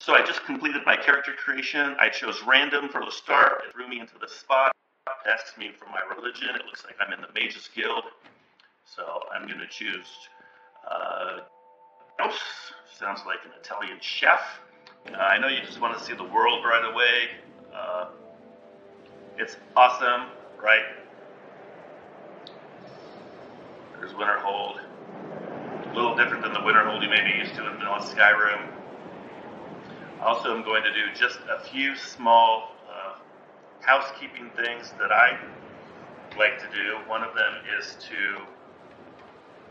So I just completed my character creation. I chose random for the start. It threw me into the spot. It asked me for my religion. It looks like I'm in the Mages Guild. So I'm going to choose sounds like an Italian chef. I know you just want to see the world right away. It's awesome, right? There's Winterhold. A little different than the Winterhold you may be used to in vanilla Skyrim. Also, I'm going to do just a few small housekeeping things that I like to do. One of them is to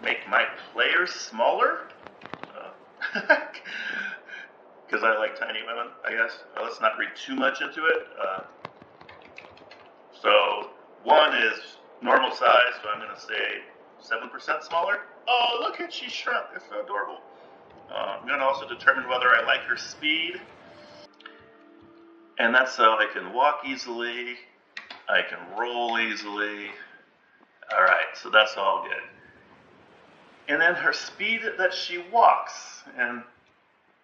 make my players smaller. Because I like tiny women, I guess. Let's not read too much into it. So, one is normal size, so I'm going to say 7% smaller. Oh, look at she shrunk. It's so adorable. I'm going to also determine whether I like her speed. And that's so I can walk easily. I can roll easily. Alright, so that's all good. And then her speed that she walks. And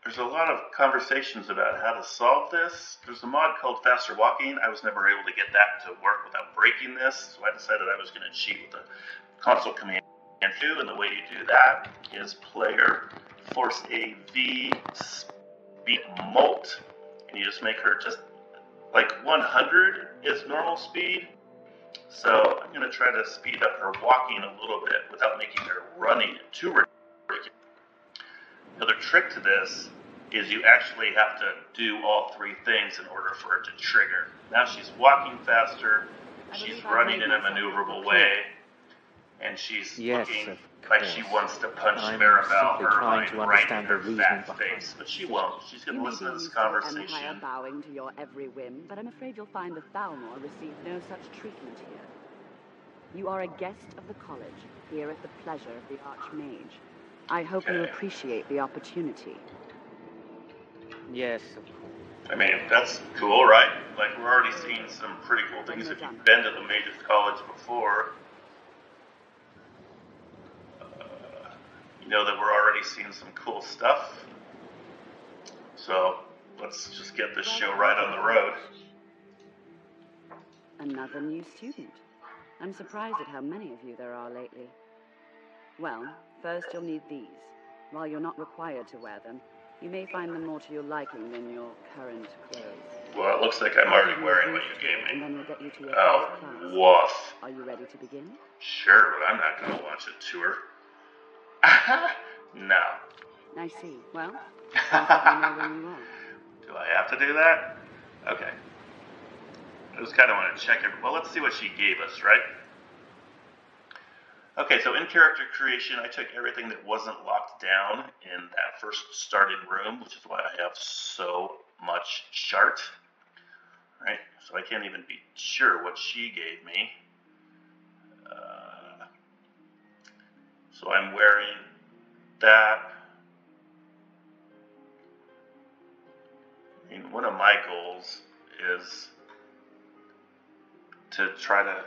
there's a lot of conversations about how to solve this. There's a mod called Faster Walking. I was never able to get that to work without breaking this, so I decided I was going to cheat with the console command 2, and the way you do that is player force a V speed molt, and you just make her just like 100 is normal speed. So I'm going to try to speed up her walking a little bit without making her running too ridiculous. Another trick to this is you actually have to do all three things in order for it to trigger. Now she's walking faster, she's running in a maneuverable way, and she's looking like she wants to punch Maribel Irvine right in her fat face. But she won't. She's going to listen to this conversation. Bowing to your every whim, but I'm afraid you'll find the Thalmor receive no such treatment here. You are a guest of the college, here at the pleasure of the Archmage. I hope you appreciate the opportunity. Yes, of course. I mean, that's cool, right? Like, we're already seeing some pretty cool things if you've been to the Mages College before. You know that we're already seeing some cool stuff. So, let's just get this show right on the road. Another new student. I'm surprised at how many of you there are lately. Well, first you'll need these. While you're not required to wear them, you may find them more to your liking than your current clothes. Well, it looks like I'm already wearing what you gave me. And then we'll get you to your Oh, class. woof. Are you ready to begin? Sure, but I'm not going to watch a tour. No. I see. Well, just let me know when you are. Do I have to do that? Okay. I just kind of want to check it. Well, let's see what she gave us, right? Okay, so in character creation, I took everything that wasn't locked down in that first starting room, which is why I have so much chart. Right? So I can't even be sure what she gave me. So I'm wearing that. I mean, one of my goals is to try to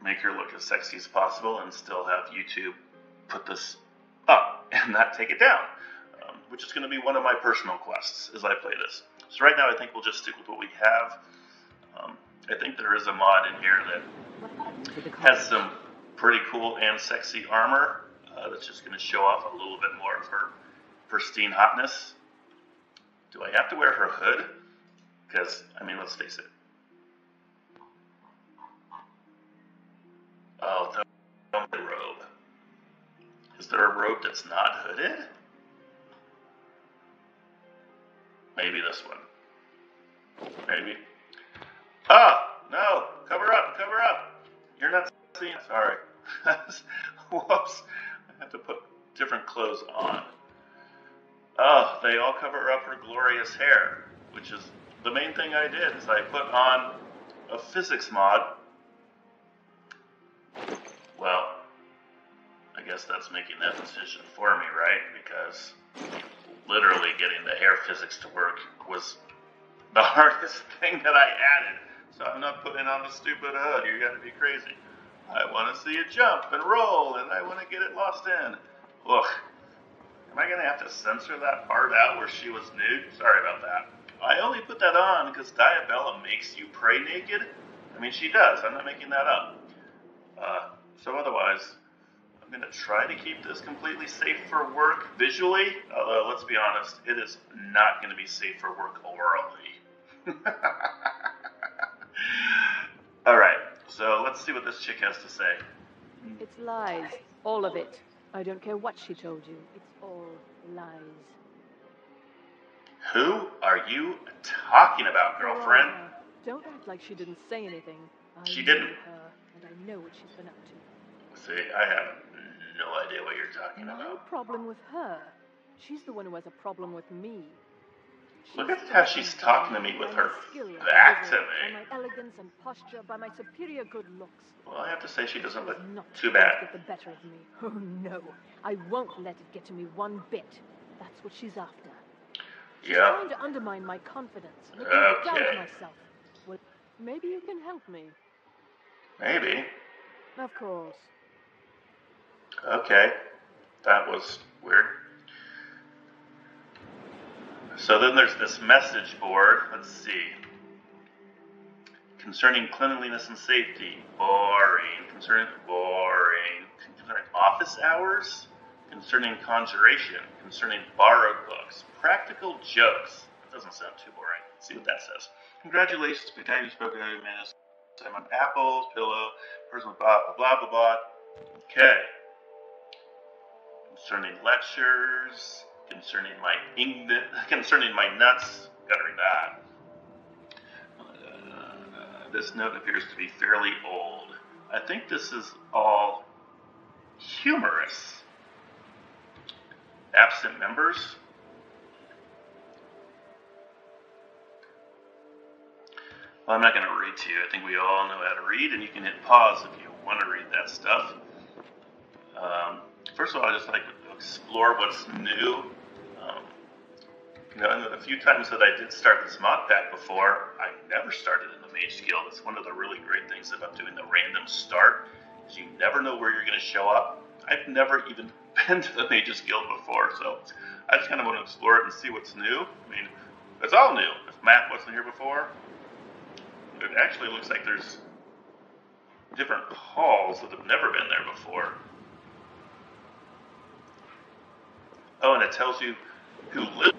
make her look as sexy as possible and still have YouTube put this up and not take it down, which is going to be one of my personal quests as I play this. So right now I think we'll just stick with what we have. I think there is a mod in here that has some pretty cool and sexy armor that's just going to show off a little bit more of her pristine hotness. Do I have to wear her hood? Because, I mean, let's face it. Oh, the robe. Is there a robe that's not hooded? Maybe this one. Maybe. Oh, no. Cover up, cover up. You're not seeing. Sorry. Whoops. I have to put different clothes on. Oh, they all cover up her glorious hair, which is the main thing I did, is I put on a physics mod. Well, I guess that's making that decision for me, right? Because literally getting the hair physics to work was the hardest thing that I added. So I'm not putting on a stupid hood. You gotta be crazy. I want to see it jump and roll, and I want to get it lost in. Ugh. Am I going to have to censor that part out where she was nude? Sorry about that. I only put that on because Diabella makes you pray naked. I mean, she does. I'm not making that up. So otherwise, I'm going to try to keep this completely safe for work visually. Although, let's be honest, it is not going to be safe for work orally. Alright, so let's see what this chick has to say. It's lies. All of it. I don't care what she told you. It's all lies. Who are you talking about, girlfriend? Don't act like she didn't say anything. She didn't. Know her, and I know what she's been up to. See, I have no idea what you're talking No about. problem with her. She's the one who has a problem with me. Look at how she's talking to me with her back to By me. my elegance and posture, by my superior good looks. Well, I have to say she doesn't look Not too let it bad. get the better of me. Oh no, I won't let it get to me one bit. That's what she's after. She's Yeah. trying to undermine my confidence, make me doubt Okay. myself. Well, maybe you can help me. Maybe. Of course. Okay. That was weird. So then there's this message board. Let's see. Concerning cleanliness and safety. Boring. Concerning office hours. Concerning conjuration. Concerning borrowed books. Practical jokes. That doesn't sound too boring. Let's see what that says. Congratulations, Spectacular Spoken Minutes. I'm on apples, pillow, person with blah, blah, blah, blah. Okay. Concerning lectures, concerning my nuts, gotta read that. This note appears to be fairly old. I think this is all humorous. Absent members. Well, I'm not going to read to you. I think we all know how to read, and you can hit pause if you want to read that stuff. First of all, I just like to explore what's new. And the few times that I did start this mod pack before, I never started in the Mage Guild. It's one of the really great things about doing the random start, is you never know where you're going to show up. I've never even been to the Mages Guild before, so I just kind of want to explore it and see what's new. I mean, it's all new. If Matt wasn't here before, it actually looks like there's different halls that have never been there before. Oh, and it tells you who lives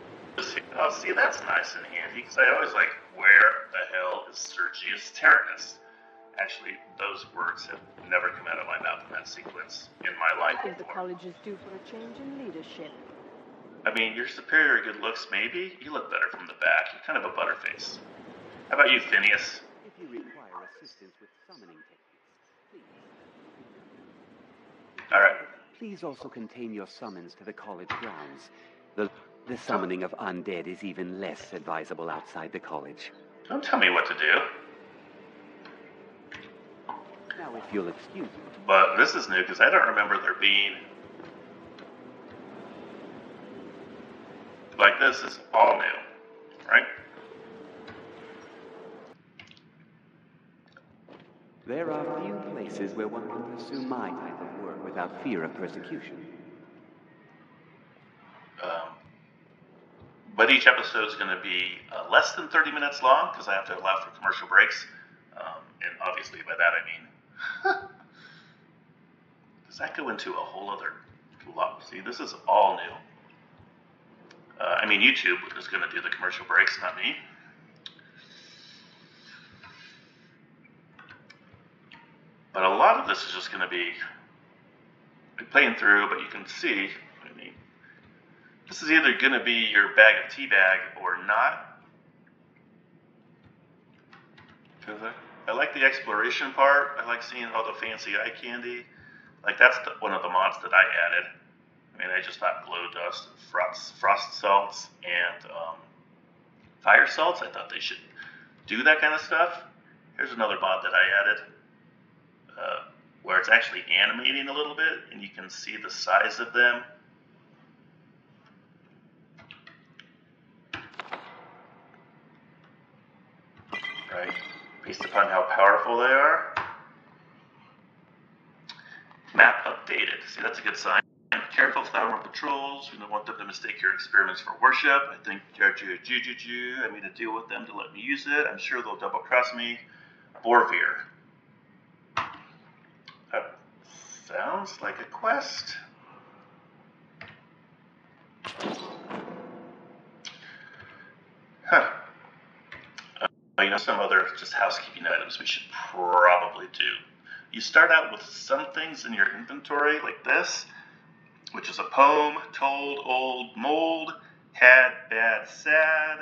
here. Oh, see, that's nice and handy, because I always like, where the hell is Sergius Tyrannus? Actually, those words have never come out of my mouth in that sequence in my life I think the before. college is due for a change in leadership. I mean, your superior good looks, maybe? You look better from the back. You're kind of a butterface. How about you, Phineas? If you require assistance with summoning techniques, please. Alright. Please also contain your summons to the college grounds. The summoning of undead is even less advisable outside the college. Don't tell me what to do. Now, if you'll excuse me. But this is new, because I don't remember there being... Like, this is all new, right? There are few places where one can pursue my type of work without fear of persecution. But each episode is going to be less than 30 minutes long, because I have to allow for commercial breaks. And obviously by that I mean... Does that go into a whole other lot? See, this is all new. I mean, YouTube is going to do the commercial breaks, not me. But a lot of this is just going to be playing through, but you can see, I mean, this is either going to be your bag of teabag or not. Because I like the exploration part. I like seeing all the fancy eye candy. Like, that's one of the mods that I added. I mean, I just thought glow dust, frost salts, and fire salts, I thought they should do that kind of stuff. Here's another mod that I added, where it's actually animating a little bit, and you can see the size of them. Right, based upon how powerful they are. Map updated. See, that's a good sign. Careful with our patrols. We don't want them to mistake your experiments for worship. I think Juju. I made a deal with them to let me use it. I'm sure they'll double-cross me. Borvir. That sounds like a quest. Huh. Some other just housekeeping items we should probably do. You start out with some things in your inventory like this, which is a poem, told, old, mold, had, bad, sad,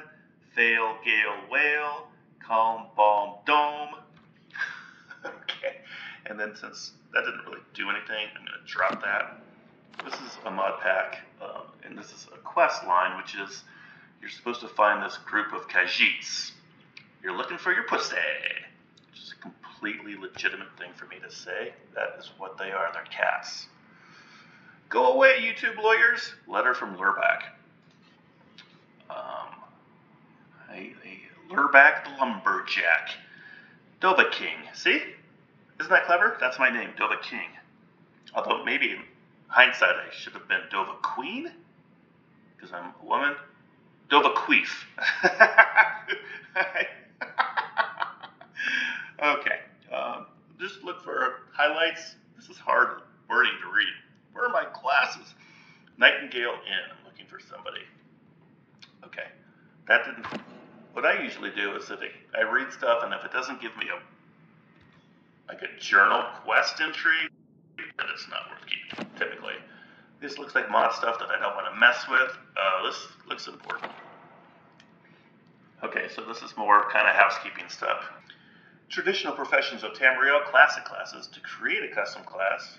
fail, gale, whale, calm, balm, dome. Okay, and then since that didn't really do anything, I'm going to drop that. This is a mod pack, and this is a quest line, which is you're supposed to find this group of Khajiits. You're looking for your pussy, which is a completely legitimate thing for me to say. That is what they are. They're cats. Go away, YouTube lawyers. Letter from Lurback. Lurback the Lumberjack. Dova King. See? Isn't that clever? That's my name, Dova King. Although maybe in hindsight I should have been Dova Queen, because I'm a woman. Dova Queef. Okay. Just look for highlights. This is hard wording to read. Where are my glasses? Nightingale Inn. I'm looking for somebody. Okay. That didn't... What I usually do is that I read stuff, and if it doesn't give me a journal quest entry, then it's not worth keeping, typically. This looks like mod stuff that I don't want to mess with. This looks important. Okay, so this is more kind of housekeeping stuff. Traditional professions of Tamriel, classic classes. To create a custom class,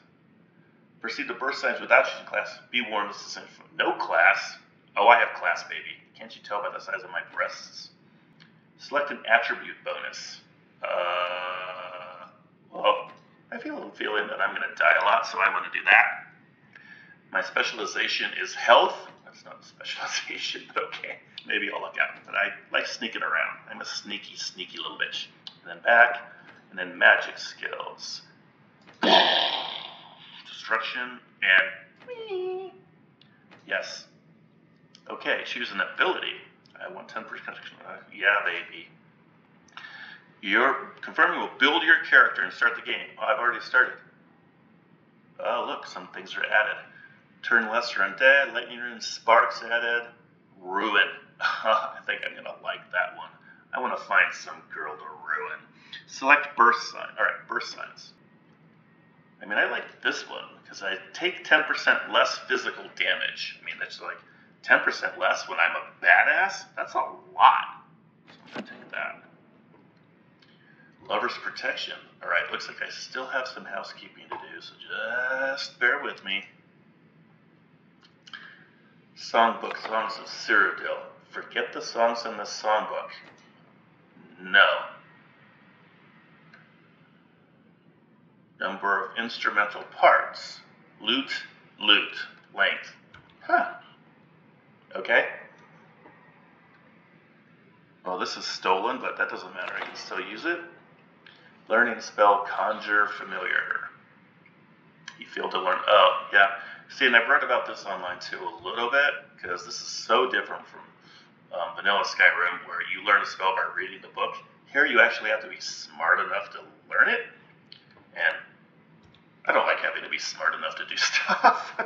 proceed to birth signs without choosing class. Be warned, this is no class. Oh, I have class, baby. Can't you tell by the size of my breasts? Select an attribute bonus. Well, I feel a feeling that I'm going to die a lot, so I want to do that. My specialization is health. That's not a specialization, but okay. Maybe I'll look out. But I like sneaking around. I'm a sneaky, sneaky little bitch. And then back, and then magic skills. Destruction, and... Yes. Okay, choose an ability. I want 10%. Yeah, baby. You're confirming will build your character and start the game. Oh, I've already started. Oh, look, some things are added. Turn lesser undead, lightning rune, sparks added, ruin. I think I'm going to like that one. I want to find some girl to ruin. Select burst sign. All right, burst signs. I mean, I like this one because I take 10% less physical damage. I mean, that's like 10% less when I'm a badass. That's a lot. So I'm going to take that. Lover's protection. All right, looks like I still have some housekeeping to do, so just bear with me. Songbook, Songs of Cyrodiil. Forget the songs in this songbook. No. Number of instrumental parts. Lute, length. Huh. Okay. Well, this is stolen, but that doesn't matter. I can still use it. Learning spell, Conjure Familiar. You feel to learn. Oh, yeah. See, and I've read about this online too a little bit, because this is so different from vanilla Skyrim, where you learn a spell by reading the book. Here you actually have to be smart enough to learn it, and I don't like having to be smart enough to do stuff.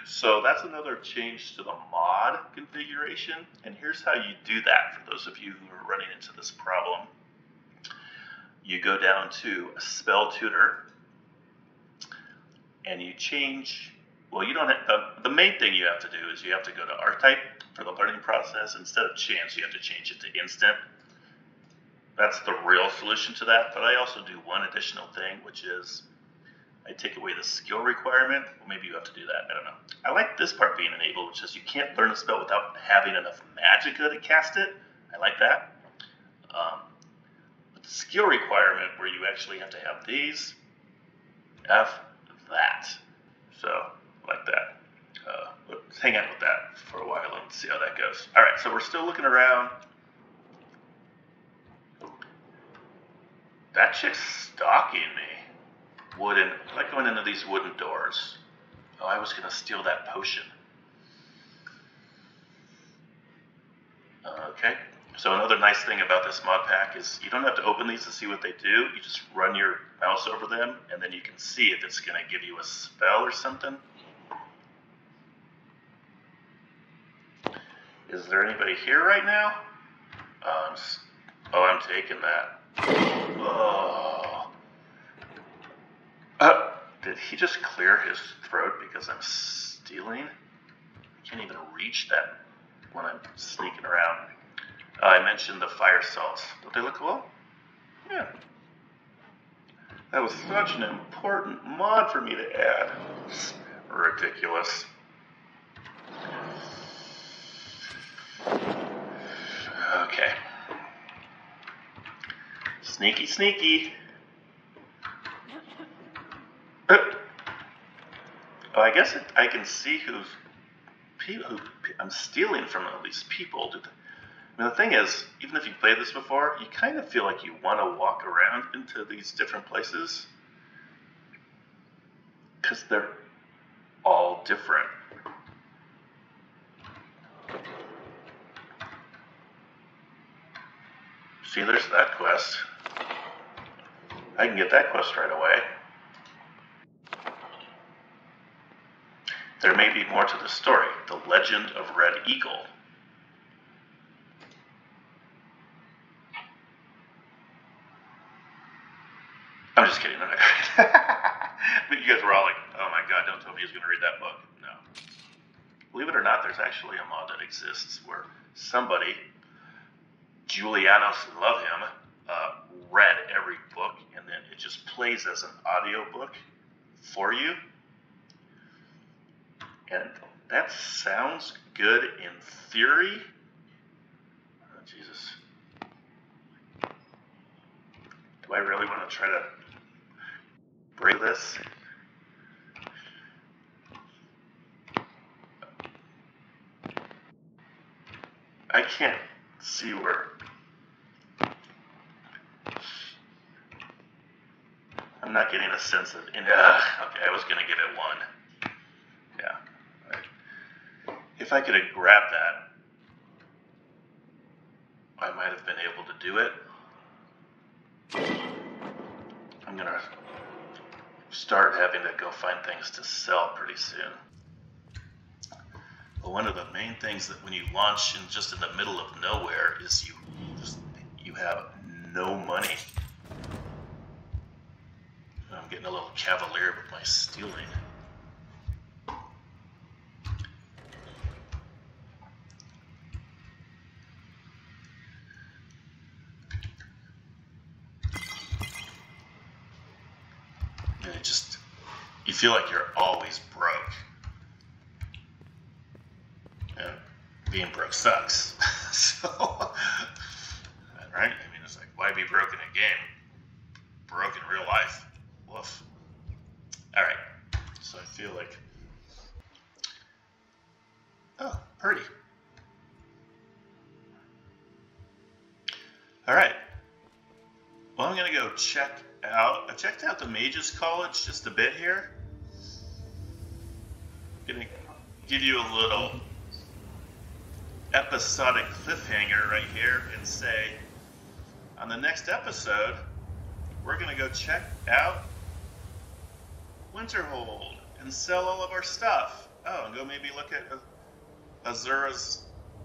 So that's another change to the mod configuration, and here's how you do that for those of you who are running into this problem. You go down to a spell tutor, and you change, well, you don't have, the main thing you have to do is you have to go to archetype for the learning process. Instead of chance, you have to change it to instant. That's the real solution to that, but I also do one additional thing, which is I take away the skill requirement. Well, maybe you have to do that, I don't know. I like this part being enabled, which is you can't learn a spell without having enough magicka to cast it. I like that. But the skill requirement where you actually have to have these, F that. So, like that. Let's hang out with that for a while and see how that goes. All right, so we're still looking around. That chick's stalking me. Wooden, I like going into these wooden doors. Oh, I was going to steal that potion. Okay. So another nice thing about this mod pack is you don't have to open these to see what they do. You just run your mouse over them, and then you can see if it's going to give you a spell or something. Is there anybody here right now? I'm taking that. Oh. Did he just clear his throat because I'm stealing? I can't even reach that when I'm sneaking around. I mentioned the fire salts. Don't they look cool? Yeah. That was such an important mod for me to add. Ridiculous. Okay. Sneaky, sneaky. Oh, I guess I can see who I'm stealing from all these people. I mean, the thing is, even if you played this before, you kind of feel like you want to walk around into these different places because they're all different. See, there's that quest. I can get that quest right away. There may be more to the story. The Legend of Red Eagle. I'm just kidding. But you guys were all like, oh my god, don't tell me he's going to read that book. No. Believe it or not, there's actually a mod that exists where somebody, Julianos, love him, read every book, and then it just plays as an audio book for you. And that sounds good in theory. Oh, Jesus. Do I really want to try to break this? I can't see where. I'm not getting a sense of. Okay, I was going to give it 1. Yeah. Right. If I could have grabbed that, I might have been able to do it. I'm going to start having to go find things to sell pretty soon. But one of the main things that when you launch just in the middle of nowhere is you have no money. I'm getting a little cavalier with my stealing. And you feel like you're always broke. And being broke sucks. So, right? I mean, it's like, why be broke in a game? Broke in real life. Woof. Alright. So I feel like... Oh, pretty. Alright. Well, I'm going to go check out... I checked out the Mages College just a bit here. I'm going to give you a little episodic cliffhanger right here and say, on the next episode, we're going to go check out Winterhold and sell all of our stuff. Oh, and go maybe look at Azura's...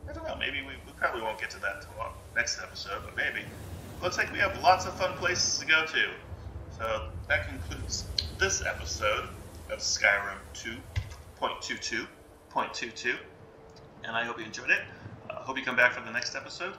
I don't know, maybe we probably won't get to that until next episode, but maybe. Looks like we have lots of fun places to go to. So that concludes this episode of Skyrim 2.22.22. And I hope you enjoyed it. Hope you come back for the next episode.